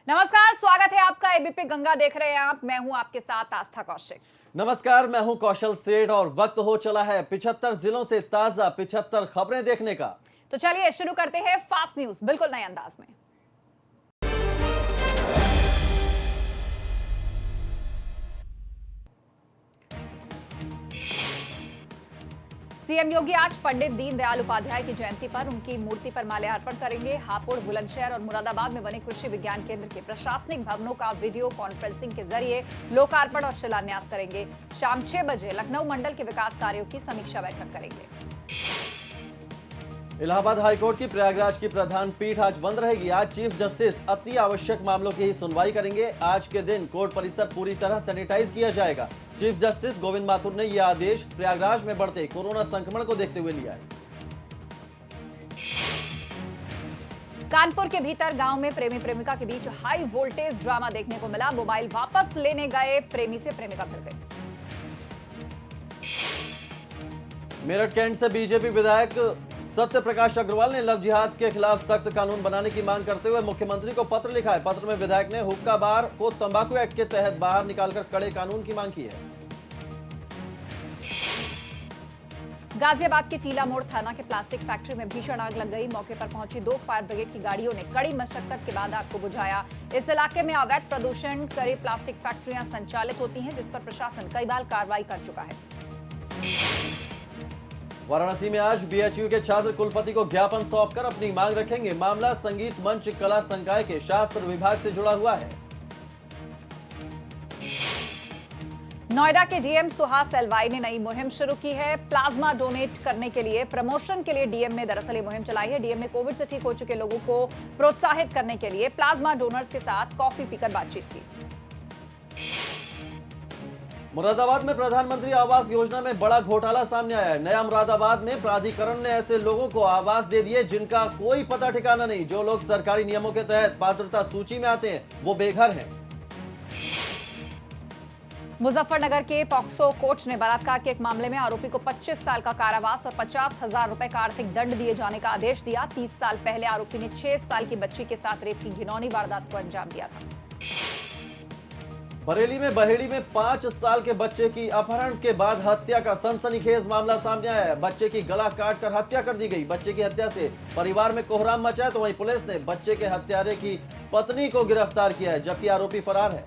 नमस्कार, स्वागत है आपका एबीपी गंगा देख रहे हैं आप। मैं हूं आपके साथ आस्था कौशिक। नमस्कार, मैं हूं कौशल सेठ और वक्त हो चला है 75 जिलों से ताजा 75 खबरें देखने का। तो चलिए शुरू करते हैं फास्ट न्यूज बिल्कुल नए अंदाज में। सीएम योगी आज पंडित दीनदयाल उपाध्याय की जयंती पर उनकी मूर्ति पर माल्यार्पण करेंगे। हापुड़, बुलंदशहर और मुरादाबाद में बने कृषि विज्ञान केंद्र के प्रशासनिक भवनों का वीडियो कॉन्फ्रेंसिंग के जरिए लोकार्पण और शिलान्यास करेंगे। शाम 6 बजे लखनऊ मंडल के विकास कार्यों की समीक्षा बैठक करेंगे। इलाहाबाद हाईकोर्ट की प्रयागराज की प्रधान पीठ आज बंद रहेगी। आज चीफ जस्टिस अति आवश्यक मामलों की ही सुनवाई करेंगे। आज के दिन कोर्ट परिसर पूरी तरह सैनिटाइज किया जाएगा। चीफ जस्टिस गोविंद माथुर ने यह आदेश प्रयागराज में बढ़ते कोरोना संक्रमण को देखते हुए लिया है। कानपुर के भीतर गांव में प्रेमी प्रेमिका के बीच हाई वोल्टेज ड्रामा देखने को मिला। मोबाइल वापस लेने गए प्रेमी से प्रेमिका भिड़ गई। मेरठ कैंट से बीजेपी विधायक सत्य प्रकाश अग्रवाल ने लव जिहाद के खिलाफ सख्त कानून बनाने की मांग करते हुए मुख्यमंत्री को पत्र लिखा है। पत्र में विधायक ने हुक्का बार को तंबाकू एक्ट के तहत बाहर निकालकर कड़े कानून की मांग की है। गाजियाबाद के टीला मोड़ थाना के प्लास्टिक फैक्ट्री में भीषण आग लग गई। मौके पर पहुंची 2 फायर ब्रिगेड की गाड़ियों ने कड़ी मशक्कत के बाद आग को बुझाया। इस इलाके में अवैध प्रदूषण करे प्लास्टिक फैक्ट्रियां संचालित होती हैं, जिस पर प्रशासन कई बार कार्रवाई कर चुका है। वाराणसी में आज बीएचयू के छात्र कुलपति को ज्ञापन सौंपकर अपनी मांग रखेंगे। मामला संगीत मंच कला संकाय के शास्त्र विभाग से जुड़ा हुआ है। नोएडा के डीएम सुहास एलवाई ने नई मुहिम शुरू की है। प्लाज्मा डोनेट करने के लिए प्रमोशन के लिए डीएम ने दरअसल ये मुहिम चलाई है। डीएम ने कोविड से ठीक हो चुके लोगों को प्रोत्साहित करने के लिए प्लाज्मा डोनर्स के साथ कॉफी पीकर बातचीत की। मुरादाबाद में प्रधानमंत्री आवास योजना में बड़ा घोटाला सामने आया है। नया मुरादाबाद में प्राधिकरण ने ऐसे लोगों को आवास दे दिए जिनका कोई पता ठिकाना नहीं। जो लोग सरकारी नियमों के तहत पात्रता सूची में आते हैं वो बेघर हैं। मुजफ्फरनगर के पॉक्सो कोर्ट ने बलात्कार के एक मामले में आरोपी को 25 साल का कारावास और 50,000 रुपए का आर्थिक दंड दिए जाने का आदेश दिया। 30 साल पहले आरोपी ने 6 साल की बच्ची के साथ रेप की घिनौनी वारदात को अंजाम दिया था। बरेली में बहेड़ी में 5 साल के बच्चे की अपहरण के बाद हत्या का सनसनीखेज मामला सामने आया है। बच्चे की गला काटकर हत्या कर दी गई। बच्चे की हत्या से परिवार में कोहराम मचा है, तो वहीं पुलिस ने बच्चे के हत्यारे की पत्नी को गिरफ्तार किया है, जबकि आरोपी फरार है।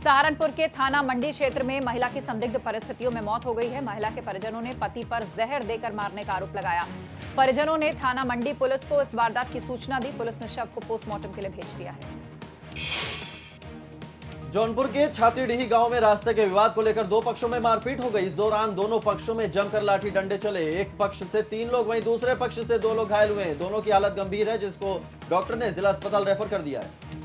सहारनपुर के थाना मंडी क्षेत्र में महिला की संदिग्ध परिस्थितियों में मौत हो गई है। महिला के परिजनों ने पति पर जहर देकर मारने का आरोप लगाया। परिजनों ने थाना मंडी पुलिस को इस वारदात की सूचना दी। पुलिस ने शव को पोस्टमार्टम के लिए भेज दिया है। जौनपुर के छातीडीही गांव में रास्ते के विवाद को लेकर 2 पक्षों में मारपीट हो गई। इस दौरान दोनों पक्षों में जमकर लाठी डंडे चले। एक पक्ष से 3 लोग, वहीं दूसरे पक्ष से 2 लोग घायल हुए हैं। दोनों की हालत गंभीर है, जिसको डॉक्टर ने जिला अस्पताल रेफर कर दिया है।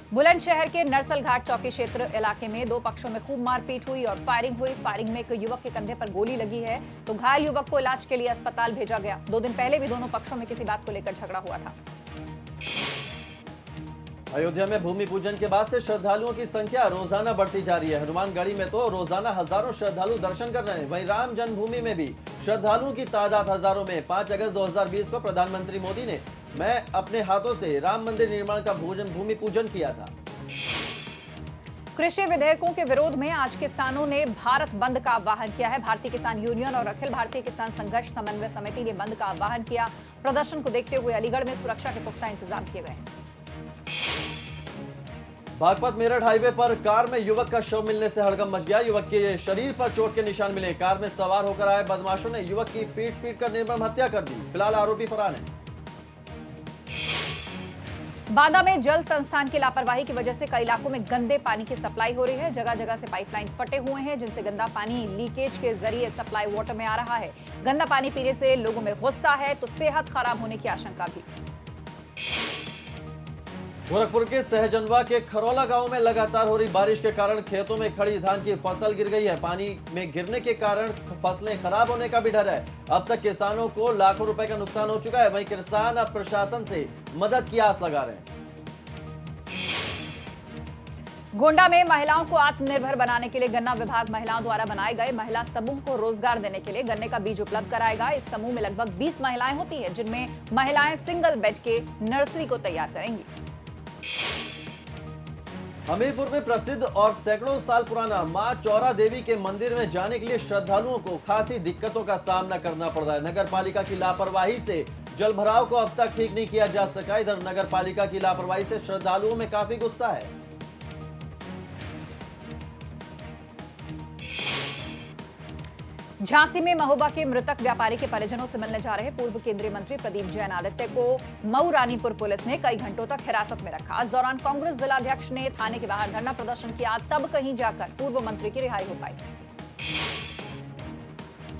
बुलंदशहर के नरसलघाट चौकी क्षेत्र इलाके में 2 पक्षों में खूब मारपीट हुई और फायरिंग हुई। फायरिंग में एक युवक के कंधे पर गोली लगी है, तो घायल युवक को इलाज के लिए अस्पताल भेजा गया। 2 दिन पहले भी दोनों पक्षों में किसी बात को लेकर झगड़ा हुआ था। अयोध्या में भूमि पूजन के बाद से श्रद्धालुओं की संख्या रोजाना बढ़ती जा रही है। हनुमानगढ़ी में तो रोजाना हजारों श्रद्धालु दर्शन कर रहे हैं। वहीं राम जन्मभूमि में भी श्रद्धालुओं की तादाद हजारों में। 5 अगस्त 2020 को प्रधानमंत्री मोदी ने मैं अपने हाथों से राम मंदिर निर्माण का भूमि पूजन किया था। कृषि विधेयकों के विरोध में आज किसानों ने भारत बंद का आह्वान किया है। भारतीय किसान यूनियन और अखिल भारतीय किसान संघर्ष समन्वय समिति ने बंद का आह्वान किया। प्रदर्शन को देखते हुए अलीगढ़ में सुरक्षा के पुख्ता इंतजाम किए गए। बागपत मेरठ हाईवे पर कार में युवक का शव मिलने से हड़कंप मच गया। युवक के शरीर पर चोट के निशान मिले। कार में सवार होकर आए बदमाशों ने युवक की पीट कर निर्मम हत्या कर दी। फिलहाल आरोपी फरार है। बांदा में जल संस्थान की लापरवाही की वजह से कई इलाकों में गंदे पानी की सप्लाई हो रही है। जगह जगह से पाइपलाइन फटे हुए हैं, जिनसे गंदा पानी लीकेज के जरिए सप्लाई वाटर में आ रहा है। गंदा पानी पीने से लोगों में गुस्सा है, तो सेहत खराब होने की आशंका भी। गोरखपुर के सहजनवा के खरौला गांव में लगातार हो रही बारिश के कारण खेतों में खड़ी धान की फसल गिर गई है। पानी में गिरने के कारण फसलें खराब होने का भी डर है। अब तक किसानों को लाखों रुपए का नुकसान हो चुका है। वहीं किसान अब प्रशासन से मदद की आस लगा रहे हैं। गोंडा में महिलाओं को आत्मनिर्भर बनाने के लिए गन्ना विभाग महिलाओं द्वारा बनाए गए महिला समूह को रोजगार देने के लिए गन्ने का बीज उपलब्ध कराएगा। इस समूह में लगभग 20 महिलाएं होती हैं, जिनमें महिलाएं सिंगल बेड के नर्सरी को तैयार करेंगी। हमीरपुर में प्रसिद्ध और सैकड़ों साल पुराना मां चौरा देवी के मंदिर में जाने के लिए श्रद्धालुओं को खासी दिक्कतों का सामना करना पड़ रहा है। नगर पालिका की लापरवाही से जल भराव को अब तक ठीक नहीं किया जा सका। इधर नगर पालिका की लापरवाही से श्रद्धालुओं में काफी गुस्सा है। झांसी में महोबा के मृतक व्यापारी के परिजनों से मिलने जा रहे पूर्व केंद्रीय मंत्री प्रदीप जैन आदित्य को मऊ रानीपुर पुलिस ने कई घंटों तक हिरासत में रखा। इस दौरान कांग्रेस जिलाध्यक्ष ने थाने के बाहर धरना प्रदर्शन किया, तब कहीं जाकर पूर्व मंत्री की रिहाई हो पाई।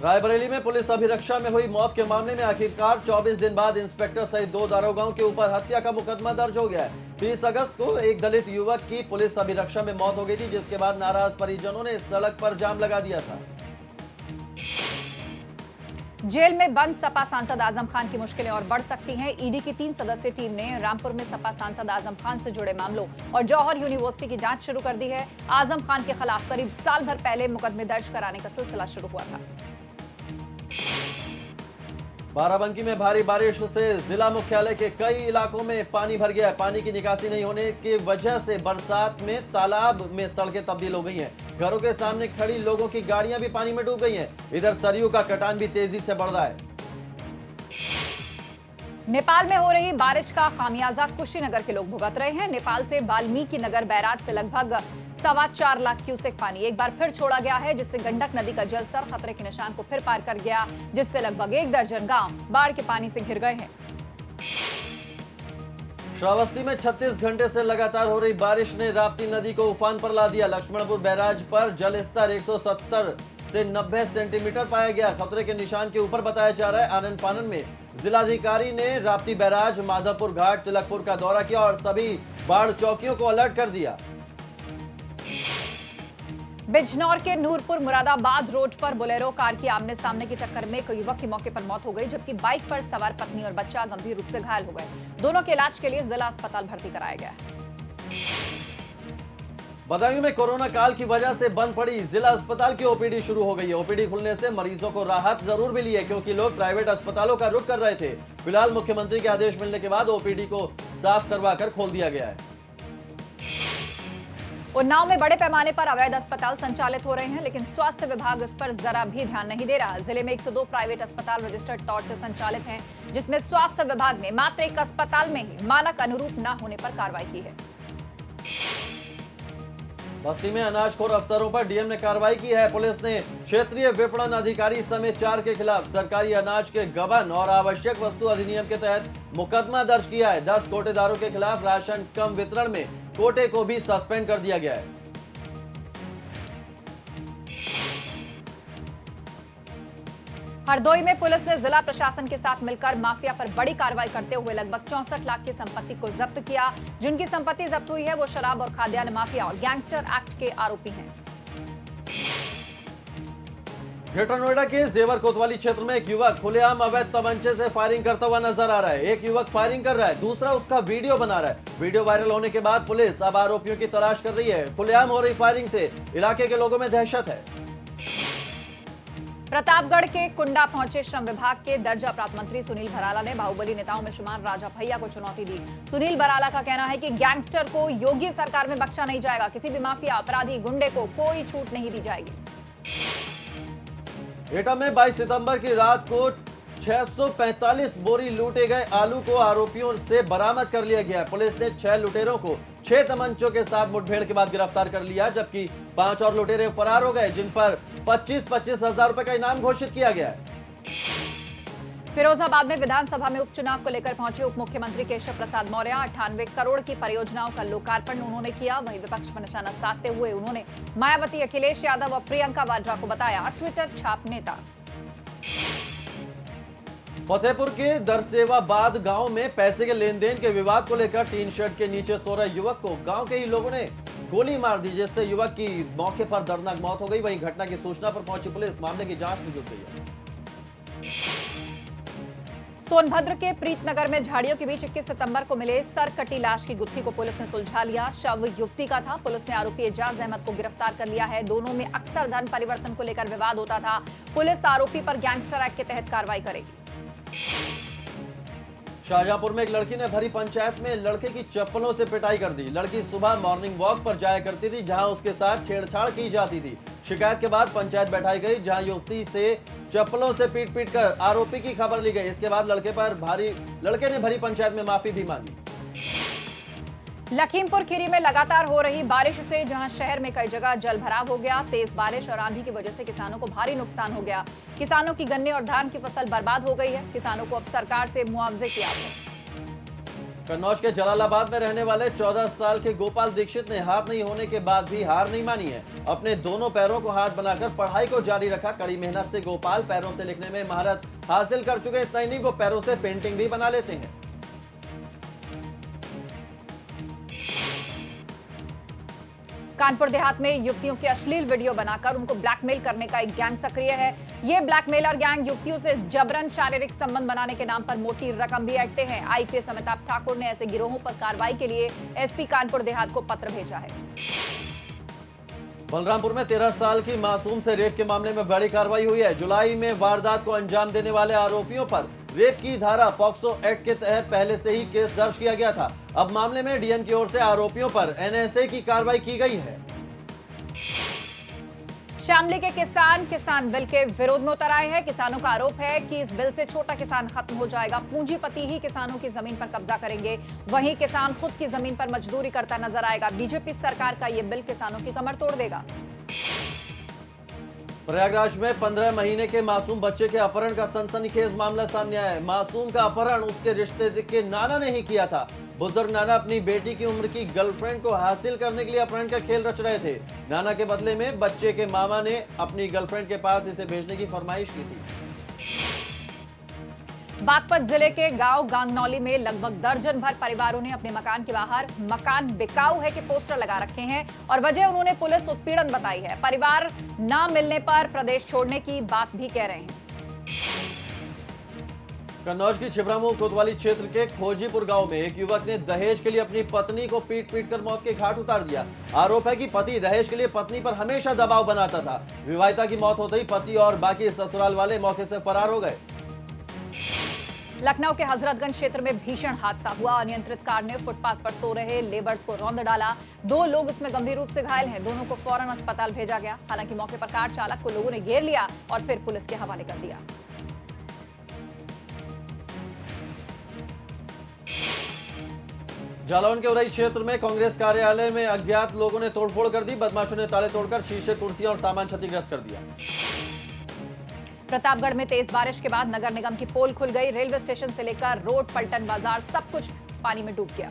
रायबरेली में पुलिस अभिरक्षा में हुई मौत के मामले में आखिरकार 24 दिन बाद इंस्पेक्टर सहित 2 दारोगाओं के ऊपर हत्या का मुकदमा दर्ज हो गया है। 30 अगस्त को एक दलित युवक की पुलिस अभिरक्षा में मौत हो गई थी, जिसके बाद नाराज परिजनों ने सड़क पर जाम लगा दिया था। जेल में बंद सपा सांसद आजम खान की मुश्किलें और बढ़ सकती हैं। ईडी की 3 सदस्यीय टीम ने रामपुर में सपा सांसद आजम खान से जुड़े मामलों और जौहर यूनिवर्सिटी की जांच शुरू कर दी है। आजम खान के खिलाफ करीब साल भर पहले मुकदमे दर्ज कराने का सिलसिला शुरू हुआ था। बाराबंकी में भारी बारिश से जिला मुख्यालय के कई इलाकों में पानी भर गया है। पानी की निकासी नहीं होने की वजह से बरसात में तालाब में सड़कें तब्दील हो गई हैं। घरों के सामने खड़ी लोगों की गाड़ियां भी पानी में डूब गई हैं। इधर सरयू का कटान भी तेजी से बढ़ रहा है। नेपाल में हो रही बारिश का खामियाजा कुशीनगर के लोग भुगत रहे हैं। नेपाल से वाल्मीकि नगर बैराज से लगभग 4.25 लाख क्यूसेक पानी एक बार फिर छोड़ा गया है, जिससे गंडक नदी का जलस्तर खतरे के निशान को फिर पार कर गया, जिससे लगभग 1 दर्जन गांव बाढ़ के पानी से घिर गए हैं। श्रावस्ती में 36 घंटे से लगातार हो रही बारिश ने राप्ती नदी को उफान पर ला दिया। लक्ष्मणपुर बैराज पर जलस्तर 170 से 90 सेंटीमीटर पाया गया। खतरे के निशान के ऊपर बताया जा रहा है। आनन फानन में जिलाधिकारी ने राप्ती बैराज, माधवपुर घाट, तिलकपुर का दौरा किया और सभी बाढ़ चौकियों को अलर्ट कर दिया। बिजनौर के नूरपुर मुरादाबाद रोड पर बोलेरो कार की आमने सामने की टक्कर में एक युवक की मौके पर मौत हो गई, जबकि बाइक पर सवार पत्नी और बच्चा गंभीर रूप से घायल हो गए। दोनों के इलाज के लिए जिला अस्पताल भर्ती कराया गया है। बदायूं में कोरोना काल की वजह से बंद पड़ी जिला अस्पताल की ओपीडी शुरू हो गई है। ओपीडी खुलने से मरीजों को राहत जरूर मिली है, क्योंकि लोग प्राइवेट अस्पतालों का रुख कर रहे थे। फिलहाल मुख्यमंत्री के आदेश मिलने के बाद ओपीडी को साफ करवाकर खोल दिया गया है। उन्नाव में बड़े पैमाने पर अवैध अस्पताल संचालित हो रहे हैं, लेकिन स्वास्थ्य विभाग इस पर जरा भी ध्यान नहीं दे रहा। जिले में 102 प्राइवेट अस्पताल रजिस्टर्ड तौर से संचालित हैं, जिसमें स्वास्थ्य विभाग ने मात्र एक अस्पताल में ही मानक अनुरूप न होने पर कार्रवाई की है। बस्ती में अनाजखोर अफसरों पर डीएम ने कार्रवाई की है। पुलिस ने क्षेत्रीय विपणन अधिकारी समेत 4 के खिलाफ सरकारी अनाज के गबन और आवश्यक वस्तु अधिनियम के तहत मुकदमा दर्ज किया है। 10 कोटेदारों के खिलाफ राशन कम वितरण में कोटे को भी सस्पेंड कर दिया गया है। हरदोई में पुलिस ने जिला प्रशासन के साथ मिलकर माफिया पर बड़ी कार्रवाई करते हुए लगभग 64 लाख की संपत्ति को जब्त किया। जिनकी संपत्ति जब्त हुई है वो शराब और खाद्यान्न माफिया और गैंगस्टर एक्ट के आरोपी हैं। ग्रेटर नोएडा के जेवर कोतवाली क्षेत्र में एक युवक खुलेआम अवैध तमंचे से फायरिंग करता हुआ नजर आ रहा है। एक युवक फायरिंग कर रहा है, दूसरा उसका वीडियो बना रहा है। वीडियो वायरल होने के बाद पुलिस अब आरोपियों की तलाश कर रही है। खुलेआम हो रही फायरिंग से इलाके के लोगों में दहशत है। प्रतापगढ़ के कुंडा पहुंचे श्रम विभाग के दर्जा प्राप्त मंत्री सुनील भराला ने बाहुबली नेताओं में शुमार राजा भैया को चुनौती दी। सुनील भराला का कहना है कि गैंगस्टर को योगी सरकार में बख्शा नहीं जाएगा। किसी भी माफिया, अपराधी, गुंडे को कोई छूट नहीं दी जाएगी। एटा में 22 सितंबर की रात को 645 बोरी लूटे गए आलू को आरोपियों से बरामद कर लिया गया। पुलिस ने 6 लुटेरों को 6 तमंचों के साथ मुठभेड़ के बाद गिरफ्तार कर लिया, जबकि 5 और लुटेरे फरार हो गए, जिन पर 25-25 हजार रुपए का इनाम घोषित किया गया है। फिरोजाबाद में विधानसभा में उपचुनाव को लेकर पहुंचे उप मुख्यमंत्री केशव प्रसाद मौर्य 98 करोड़ की परियोजनाओं का लोकार्पण उन्होंने किया। वहीं विपक्ष पर निशाना साधते हुए उन्होंने मायावती, अखिलेश यादव और प्रियंका वाड्रा को बताया ट्विटर छाप नेता। फतेहपुर के दरसेवाबाद गांव में पैसे के लेन देन के विवाद को लेकर टीन शेड के नीचे सो रहे युवक को गांव के ही लोगों ने गोली मार दी, जिससे युवक की मौके पर दर्दनाक मौत हो गई। वहीं घटना की सूचना पर पहुंची पुलिस मामले की जांच में जुट गई है। सोनभद्र के प्रीतनगर में झाड़ियों के बीच 21 सितंबर को मिले सर कटी लाश की गुत्थी को पुलिस ने सुलझा लिया। शव युवती का था। पुलिस ने आरोपी एजाज अहमद को गिरफ्तार कर लिया है। दोनों में अक्सर धन परिवर्तन को लेकर विवाद होता था। पुलिस आरोपी पर गैंगस्टर एक्ट के तहत कार्रवाई करेगी। शाहजहांपुर में एक लड़की ने भरी पंचायत में लड़के की चप्पलों से पिटाई कर दी। लड़की सुबह मॉर्निंग वॉक पर जाया करती थी, जहां उसके साथ छेड़छाड़ की जाती थी। शिकायत के बाद पंचायत बैठाई गई, जहां युवती से चप्पलों से पीट कर आरोपी की खबर ली गई। इसके बाद लड़के ने भरी पंचायत में माफी भी मांगी। लखीमपुर खीरी में लगातार हो रही बारिश से जहां शहर में कई जगह जल भराव हो गया। तेज बारिश और आंधी की वजह से किसानों को भारी नुकसान हो गया। किसानों की गन्ने और धान की फसल बर्बाद हो गई है। किसानों को अब सरकार से मुआवजे की आस है। कन्नौज के जलालाबाद में रहने वाले 14 साल के गोपाल दीक्षित ने हाथ नहीं होने के बाद भी हार नहीं मानी है। अपने दोनों पैरों को हाथ बनाकर पढ़ाई को जारी रखा। कड़ी मेहनत से गोपाल पैरों से लिखने में महारत हासिल कर चुके। इतना ही नहीं, वो पैरों से पेंटिंग भी बना लेते हैं। कानपुर देहात में युवतियों की अश्लील वीडियो बनाकर उनको ब्लैकमेल करने का एक गैंग सक्रिय है। ये ब्लैकमेलर गैंग युवतियों से जबरन शारीरिक संबंध बनाने के नाम पर मोटी रकम भी ऐंठते हैं। आईपीएस अमिताभ ठाकुर ने ऐसे गिरोहों पर कार्रवाई के लिए एसपी कानपुर देहात को पत्र भेजा है। बलरामपुर में 13 साल की मासूम से रेप के मामले में बड़ी कार्रवाई हुई है। जुलाई में वारदात को अंजाम देने वाले आरोपियों पर रेप की धारा पॉक्सो एक्ट के तहत पहले से ही केस दर्ज किया गया था। अब मामले में डीएम की ओर से आरोपियों पर एनएसए की कार्रवाई की गई है। शामली के किसान बिल के विरोध में उतर आए हैं। किसानों का आरोप है कि इस बिल से छोटा किसान खत्म हो जाएगा। पूंजीपति ही किसानों की जमीन पर कब्जा करेंगे। वहीं किसान खुद की जमीन पर मजदूरी करता नजर आएगा। बीजेपी सरकार का ये बिल किसानों की कमर तोड़ देगा। प्रयागराज में 15 महीने के मासूम बच्चे के अपहरण का सनसनीखेज मामला सामने आया है। मासूम का अपहरण उसके रिश्ते के नाना ने ही किया था। बुजुर्ग नाना अपनी बेटी की उम्र की गर्लफ्रेंड को हासिल करने के लिए अपहरण का खेल रच रहे थे। नाना के बदले में बच्चे के मामा ने अपनी गर्लफ्रेंड के पास इसे भेजने की फरमाइश की थी। बागपत जिले के गांव गांगनौली में लगभग दर्जन भर परिवारों ने अपने मकान के बाहर "मकान बिकाऊ है" के पोस्टर लगा रखे हैं और वजह उन्होंने पुलिस उत्पीड़न बताई है। परिवार न मिलने पर प्रदेश छोड़ने की बात भी कह रहे हैं। कन्नौज की छिबरामऊ कोतवाली क्षेत्र के खोजीपुर गांव में एक युवक ने दहेज के लिए अपनी पत्नी को पीट कर मौत के घाट उतार दिया। आरोप है कि पति दहेज के लिए पत्नी पर हमेशा दबाव बनाता था। विवाहिता की मौत होते ही पति और बाकी ससुराल वाले मौके से फरार हो गए। लखनऊ के हजरतगंज क्षेत्र में भीषण हादसा हुआ। अनियंत्रित कार ने फुटपाथ पर सो रहे लेबर्स को रौंद डाला। 2 लोग इसमें गंभीर रूप से घायल हैं। दोनों को फौरन अस्पताल भेजा गया। हालांकि मौके पर कार चालक को लोगों ने घेर लिया और फिर पुलिस के हवाले कर दिया। जालौन के उरई क्षेत्र में कांग्रेस कार्यालय में अज्ञात लोगों ने तोड़फोड़ कर दी। बदमाशों ने ताले तोड़कर शीशे, कुर्सियां और सामान क्षतिग्रस्त कर दिया। प्रतापगढ़ में तेज बारिश के बाद नगर निगम की पोल खुल गई। रेलवे स्टेशन से लेकर रोड, पलटन बाजार सब कुछ पानी में डूब गया।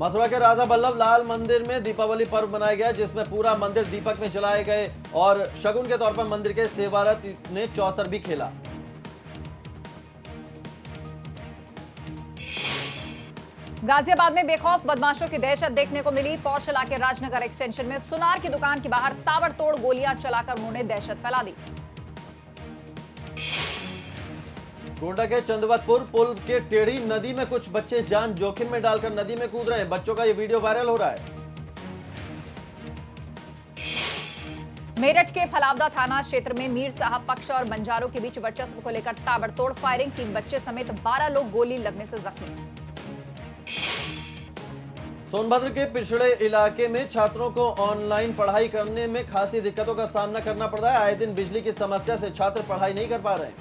मथुरा के राधा बल्लभ लाल मंदिर में दीपावली पर्व मनाया गया, जिसमें पूरा मंदिर दीपक में जलाए गए और शगुन के तौर पर मंदिर के सेवारत ने चौसर भी खेला। गाजियाबाद में बेखौफ बदमाशों की दहशत देखने को मिली। पौष इलाके राजनगर एक्सटेंशन में सुनार की दुकान के बाहर ताबड़तोड़ गोलियां चलाकर उन्होंने दहशत फैला दी। गोंडा के चंदवतपुर पुल के टेढ़ी नदी में कुछ बच्चे जान जोखिम में डालकर नदी में कूद रहे हैं। बच्चों का ये वीडियो वायरल हो रहा है। मेरठ के फलावदा थाना क्षेत्र में मीर साहब पक्ष और बंजारों के बीच वर्चस्व को लेकर ताबड़तोड़ फायरिंग। 3 बच्चे समेत 12 लोग गोली लगने से जख्मी। सोनभद्र के पिछड़े इलाके में छात्रों को ऑनलाइन पढ़ाई करने में खासी दिक्कतों का सामना करना पड़ रहा है। आए दिन बिजली की समस्या से छात्र पढ़ाई नहीं कर पा रहे हैं।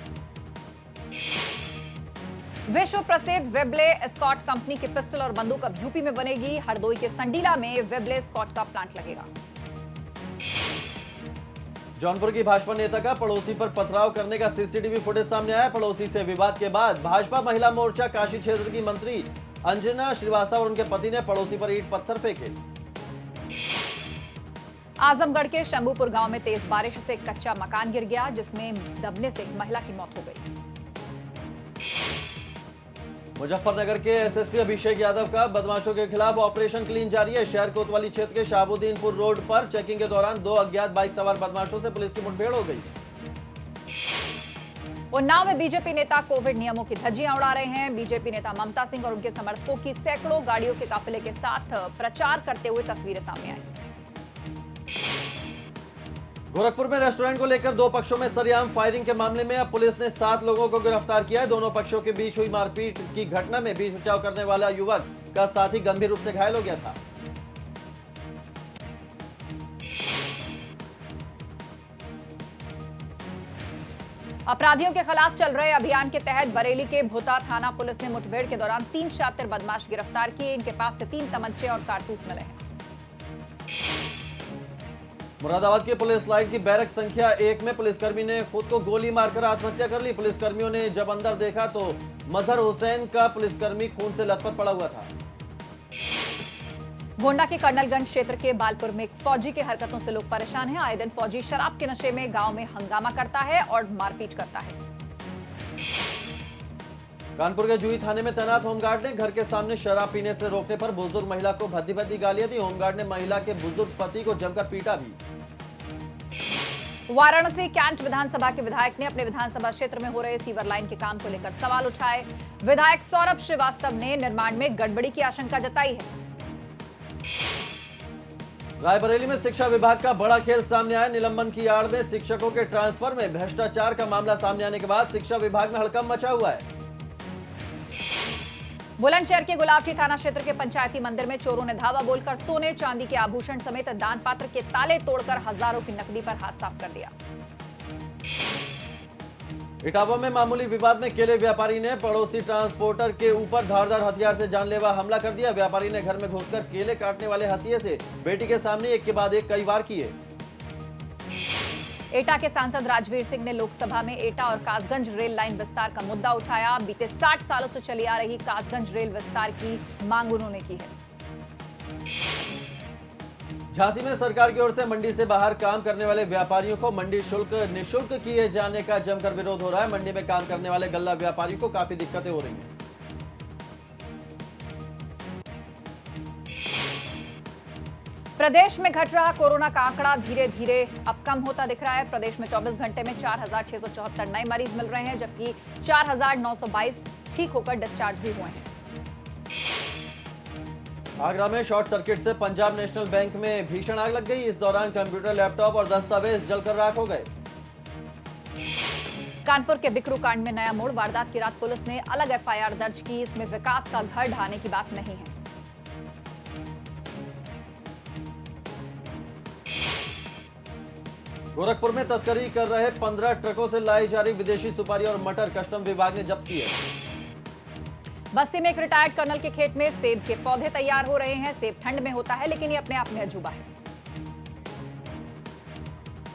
विश्व प्रसिद्ध वेबले एस्कॉट कंपनी की पिस्टल और बंदूक अब यूपी में बनेगी। हरदोई के संडीला में वेबले एस्कॉट का प्लांट लगेगा। जौनपुर की भाजपा नेता का पड़ोसी पर पथराव करने का सीसीटीवी फुटेज सामने आया। पड़ोसी से विवाद के बाद भाजपा महिला मोर्चा काशी क्षेत्र की मंत्री अंजना श्रीवास्तव और उनके पति ने पड़ोसी पर ईंट पत्थर फेंके। आजमगढ़ के शंभूपुर गांव में तेज बारिश से एक कच्चा मकान गिर गया, जिसमें दबने से एक महिला की मौत हो गई। मुजफ्फरनगर के एसएसपी अभिषेक यादव का बदमाशों के खिलाफ ऑपरेशन क्लीन जारी है। शहर कोतवाली क्षेत्र के शाहबुद्दीनपुर रोड पर चेकिंग के दौरान 2 अज्ञात बाइक सवार बदमाशों से पुलिस की मुठभेड़ हो गई। उन्नाव में बीजेपी नेता कोविड नियमों की धज्जियां उड़ा रहे हैं। बीजेपी नेता ममता सिंह और उनके समर्थकों की सैकड़ों गाड़ियों के काफिले के साथ प्रचार करते हुए तस्वीरें सामने आई। गोरखपुर में रेस्टोरेंट को लेकर दो पक्षों में सरेआम फायरिंग के मामले में अब पुलिस ने 7 लोगों को गिरफ्तार किया है। दोनों पक्षों के बीच हुई मारपीट की घटना में बीच बचाव करने वाला युवक का साथी गंभीर रूप से घायल हो गया था। अपराधियों के खिलाफ चल रहे अभियान के तहत बरेली के भुता थाना पुलिस ने मुठभेड़ के दौरान 3 शातिर बदमाश गिरफ्तार किए। इनके पास से 3 तमंचे और कारतूस मिले हैं। मुरादाबाद की पुलिस लाइन की बैरक संख्या 1 में पुलिसकर्मी ने खुद को गोली मारकर आत्महत्या कर ली। पुलिसकर्मियों ने जब अंदर देखा तो मजहर हुसैन का पुलिसकर्मी खून से लथपथ पड़ा हुआ था। गोंडा के कर्नलगंज क्षेत्र के बालपुर में एक फौजी की हरकतों से लोग परेशान हैं। आए दिन फौजी शराब के नशे में गांव में हंगामा करता है और मारपीट करता है। कानपुर के जूही थाने में तैनात होमगार्ड ने घर के सामने शराब पीने से रोकने पर बुजुर्ग महिला को भद्दी भद्दी गालियां दी। होमगार्ड ने महिला के बुजुर्ग पति को जमकर पीटा भी। वाराणसी कैंट विधानसभा के विधायक ने अपने विधानसभा क्षेत्र में हो रहे सीवर लाइन के काम को लेकर सवाल उठाए। विधायक सौरभ श्रीवास्तव ने निर्माण में गड़बड़ी की आशंका जताई है। रायबरेली में शिक्षा विभाग का बड़ा खेल सामने आया। निलंबन की आड़ में शिक्षकों के ट्रांसफर में भ्रष्टाचार का मामला सामने आने के बाद शिक्षा विभाग में हड़कंप मचा हुआ है। बुलंदशहर के गुलाबटी थाना क्षेत्र के पंचायती मंदिर में चोरों ने धावा बोलकर सोने चांदी के आभूषण समेत दान पात्र के ताले तोड़कर हजारों की नकदी पर हाथ साफ कर दिया। इटावा में मामूली विवाद में केले व्यापारी ने पड़ोसी ट्रांसपोर्टर के ऊपर धारदार हथियार से जानलेवा हमला कर दिया। व्यापारी ने घर में घुसकर केले काटने वाले हंसिये से बेटी के सामने एक के बाद एक कई वार किए। एटा के सांसद राजवीर सिंह ने लोकसभा में एटा और कासगंज रेल लाइन विस्तार का मुद्दा उठाया। बीते 60 सालों से चली आ रही कासगंज रेल विस्तार की मांग उन्होंने की है। झांसी में सरकार की ओर से मंडी से बाहर काम करने वाले व्यापारियों को मंडी शुल्क निःशुल्क किए जाने का जमकर विरोध हो रहा है। मंडी में काम करने वाले गल्ला व्यापारियों को काफी दिक्कतें हो रही हैं। प्रदेश में घट रहा कोरोना का आंकड़ा धीरे धीरे अब कम होता दिख रहा है। प्रदेश में 24 घंटे में 4,674 नए मरीज मिल रहे हैं, जबकि 4,922 ठीक होकर डिस्चार्ज भी हुए हैं। आगरा में शॉर्ट सर्किट से पंजाब नेशनल बैंक में भीषण आग लग गई। इस दौरान कंप्यूटर, लैपटॉप और दस्तावेज जलकर राख हो गए। कानपुर के बिकरू कांड में नया मोड़। वारदात की रात पुलिस ने अलग एफआईआर दर्ज की। इसमें विकास का घर ढहाने की बात नहीं है। गोरखपुर में तस्करी कर रहे 15 ट्रकों से लाई जा रही विदेशी सुपारी और मटर कस्टम विभाग ने जब्त किए। बस्ती में एक रिटायर्ड कर्नल के खेत में सेब के पौधे तैयार हो रहे हैं। सेब ठंड में होता है, लेकिन ये अपने आप में अजूबा है।